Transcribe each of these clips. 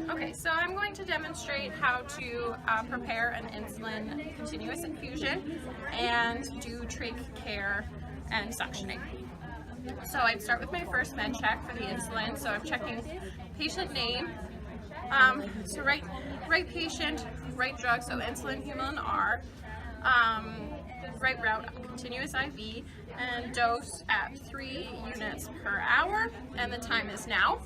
Okay, so I'm going to demonstrate how to prepare an insulin continuous infusion and do trach care and suctioning. So I'd start with my first med check for the insulin. So I'm checking patient name, so right patient, right drug, so insulin, Humulin R, right route, continuous IV, and dose at 3 units per hour, and the time is now.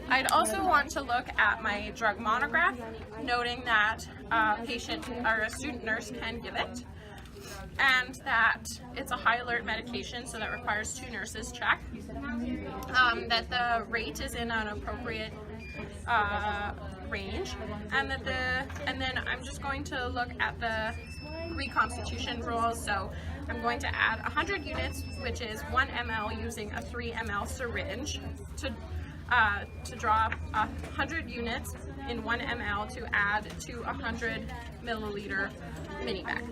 I'd also want to look at my drug monograph, noting that a patient or a student nurse can give it, and that it's a high alert medication, so that requires 2 nurses check, that the rate is in an appropriate range, and then I'm just going to look at the reconstitution rules. So I'm going to add 100 units, which is 1 ml, using a 3 ml syringe to draw 100 units in 1 ml to add to a 100 milliliter mini bag.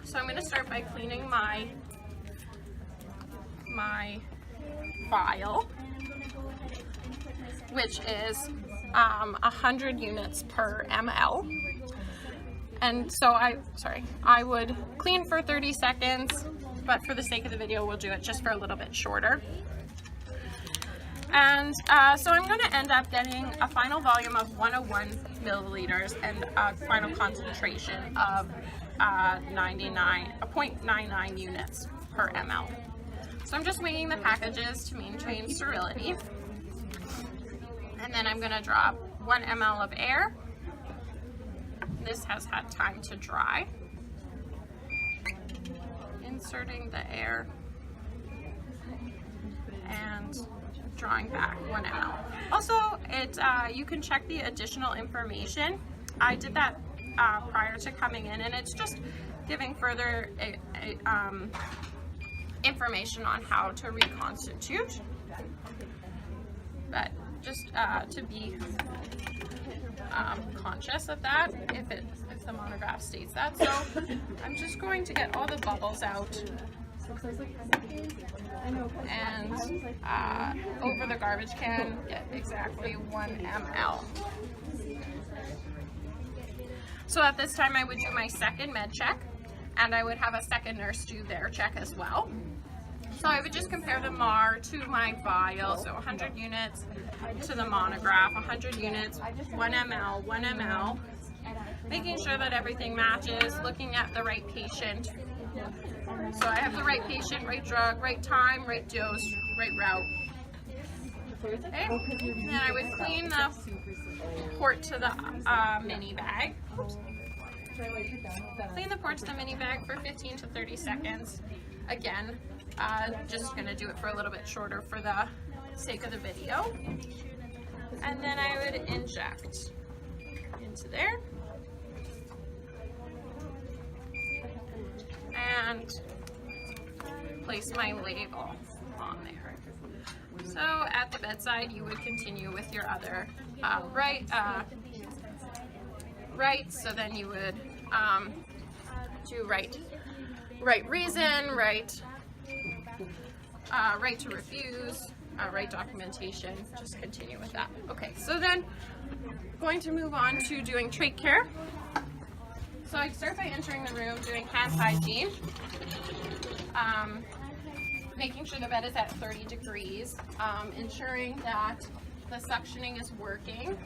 So I'm going to start by cleaning my vial, which is 100 units per ml. And so I would clean for 30 seconds, but for the sake of the video, we'll do it just for a little bit shorter. And so I'm going to end up getting a final volume of 101 milliliters and a final concentration of 0.99 units per ml. So I'm just weighing the packages to maintain sterility. And then I'm going to drop 1 ml of air. This has had time to dry. Inserting the air and drawing back 1 ml. Also, you can check the additional information. I did that prior to coming in, and it's just giving further information on how to reconstitute. But just to be conscious of that, if the monograph states that. So I'm just going to get all the bubbles out and over the garbage can, get exactly 1 ml. So at this time I would do my second med check, and I would have a second nurse do their check as well. So I would just compare the MAR to my vial, so 100 units to the monograph, 100 units, 1 ml, 1 ml, making sure that everything matches, looking at the right patient. So I have the right patient, right drug, right time, right dose, right route. Okay, and then I would clean the port to the mini bag. Oops. Clean the port to the mini bag for 15 to 30 seconds. Again, just going to do it for a little bit shorter for the sake of the video. And then I would inject into there. And place my label on there. So at the bedside, you would continue with your other right. So then you would do right reason, right to refuse, right documentation. Just continue with that. Okay, so then going to move on to doing trach care. So I'd start by entering the room, doing hand hygiene, making sure the bed is at 30 degrees, ensuring that the suctioning is working,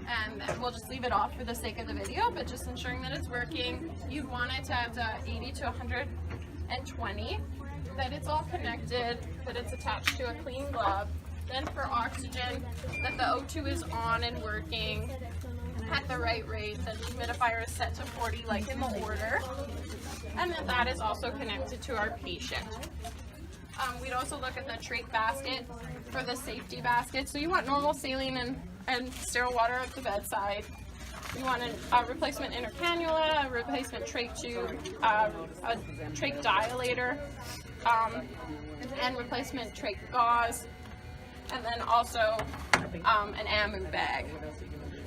and we'll just leave it off for the sake of the video, but just ensuring that it's working. You want it to have 80 to 120, that it's all connected, that it's attached to a clean glove. Then for oxygen, that the O2 is on and working at the right rate, that the humidifier is set to 40 like in the order, and that is also connected to our patient. We'd also look at the trach basket for the safety basket. So you want normal saline and sterile water at the bedside. You want a replacement intercannula, a replacement trach tube, a trach dilator, and replacement trach gauze, and then also an AMU bag.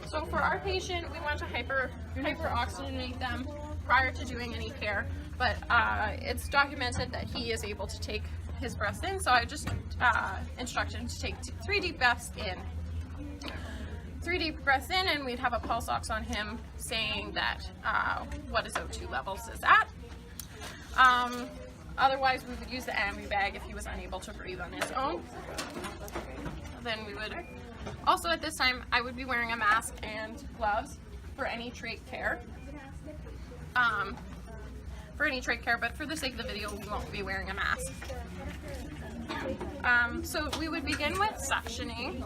So for our patient, we want to hyperoxygenate them prior to doing any care, but it's documented that he is able to take his breaths in, so I just instruct him to take 3 deep breaths in 3 deep breaths in, and we'd have a pulse ox on him saying that what his O2 levels is at. Otherwise, we would use the ambu bag if he was unable to breathe on his own. Then we would also, at this time, I would be wearing a mask and gloves for any trach care. But for the sake of the video, we won't be wearing a mask. So we would begin with suctioning.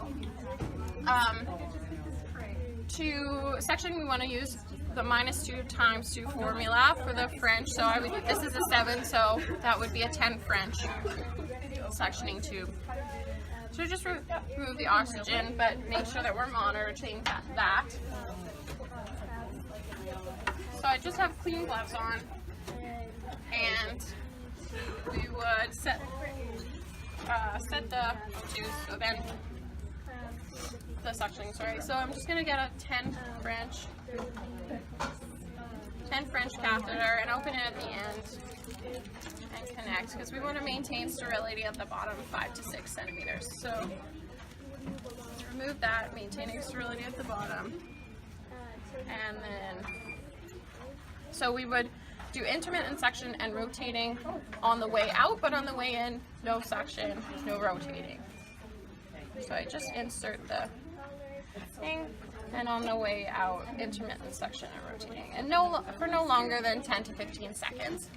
To section, we want to use the -2 × 2 formula for the French. So this is a 7, so that would be a 10 French suctioning tube. So just remove the oxygen, but make sure that we're monitoring that. So I just have clean gloves on, and we would set the O2, so then the suctioning, sorry. So I'm just gonna get a 10 French catheter and open it at the end and connect, because we want to maintain sterility at the bottom 5 to 6 centimeters. So remove that, maintaining sterility at the bottom, and then so we would do intermittent suction and rotating on the way out, but on the way in, no suction, no rotating. So I just insert the thing, and on the way out, intermittent suction and rotating, and for no longer than 10 to 15 seconds.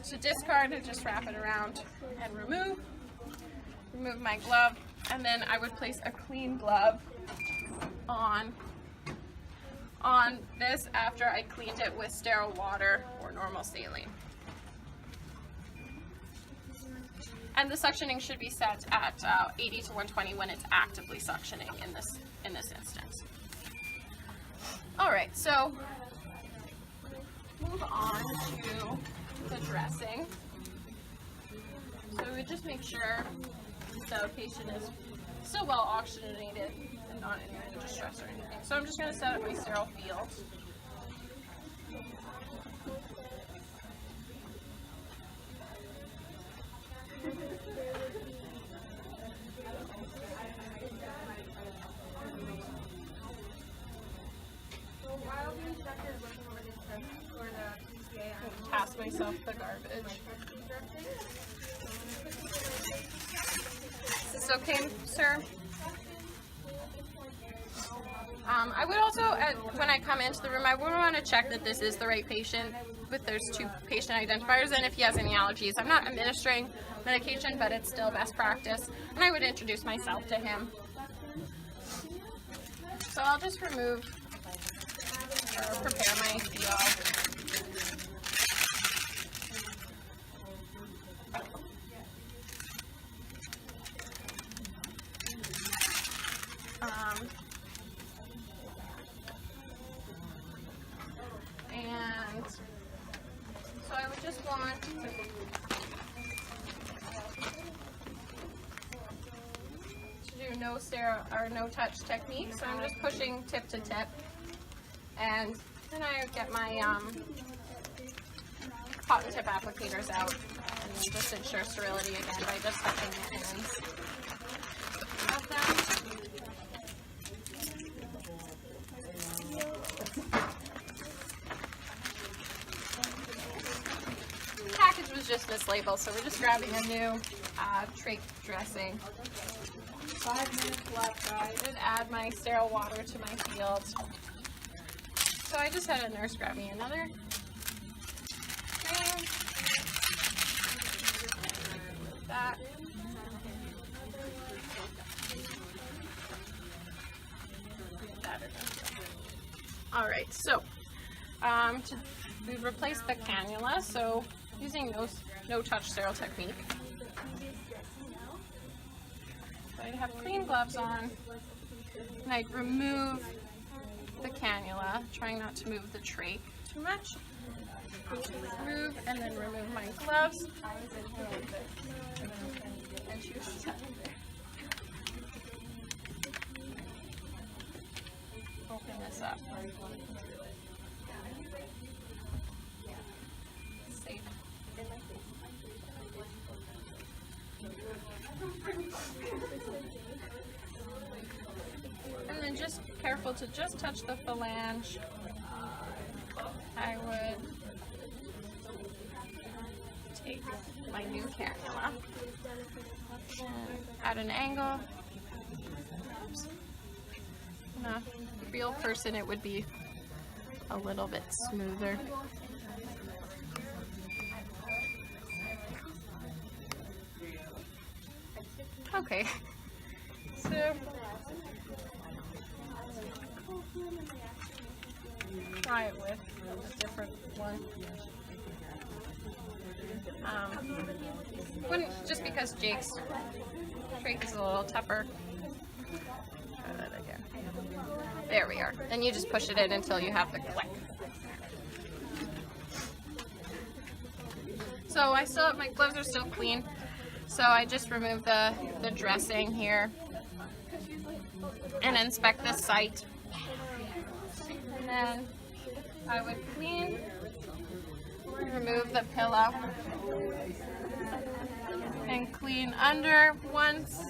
So discard and just wrap it around and remove my glove, and then I would place a clean glove on this after I cleaned it with sterile water or normal saline. And the suctioning should be set at 80 to 120 when it's actively suctioning in this instance. All right, so move on to the dressing. So we just make sure the patient is still well oxygenated and not in any distress or anything. So I'm just going to set up my sterile field. Pass myself the garbage. Is this okay, sir? I would also, when I come into the room, I would want to check that this is the right patient. There's 2 patient identifiers, and if he has any allergies. I'm not administering medication, but it's still best practice, and I would introduce myself to him. So I'll just remove or prepare my field. And so I would just want to do no sterile or no touch technique. So I'm just pushing tip to tip, and then I would get my cotton tip applicators out and then just ensure sterility again by just touching the ends of them. Just mislabeled, so we're just grabbing a new trach dressing. 5 minutes left, guys. I did add my sterile water to my field. So I just had a nurse grab me another thing. That. Alright, so we've replaced the cannula, so using no touch sterile technique. So I'd have clean gloves on, and I'd remove the cannula, trying not to move the trach too much. Remove and then remove my gloves. And choose to open this up. Safe. And then then just careful to just touch the phalange. I would take my new cannula and at an angle. In a real person, it would be a little bit smoother. Okay, so try it with a different one. Just because Jake's trach is a little tougher. Try that again. There we are. Then you just push it in until you have the click. So my gloves are still clean. So I just remove the dressing here and inspect the site. And then I would remove the pillow and clean under once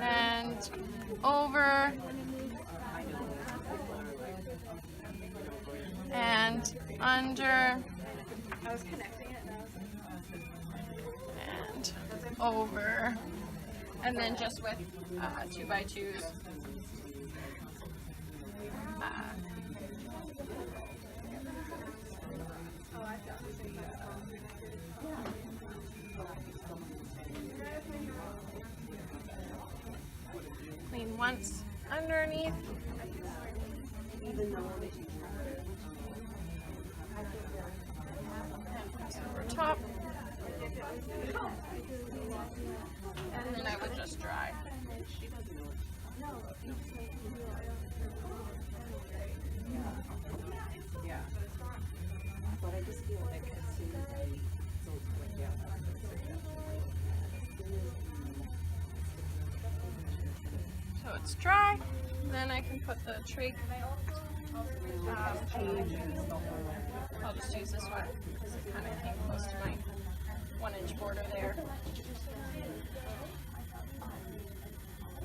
and over and under and over, and then just with 2x2s. Clean once underneath. Over top. And then I would just dry. So it's dry, then I can put the trach. I'll just use this one because it kind of came close to my 1-inch border there.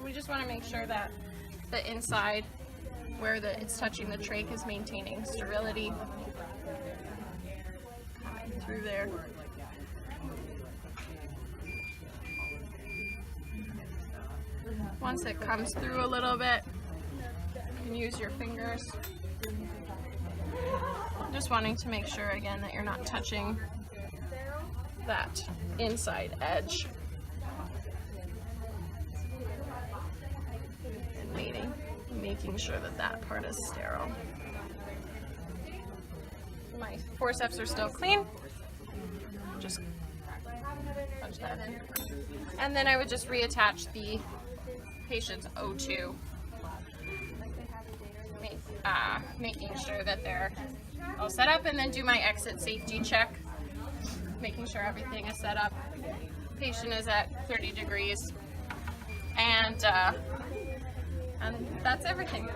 We just want to make sure that the inside where it's touching the trach is maintaining sterility through there. Once it comes through a little bit, you can use your fingers. Just wanting to make sure again that you're not touching that inside edge. And making sure that that part is sterile. My forceps are still clean. Just punch that in. And then I would just reattach the patient's O2, making sure that they're all set up, and then do my exit safety check, making sure everything is set up. Patient is at 30 degrees, and that's everything.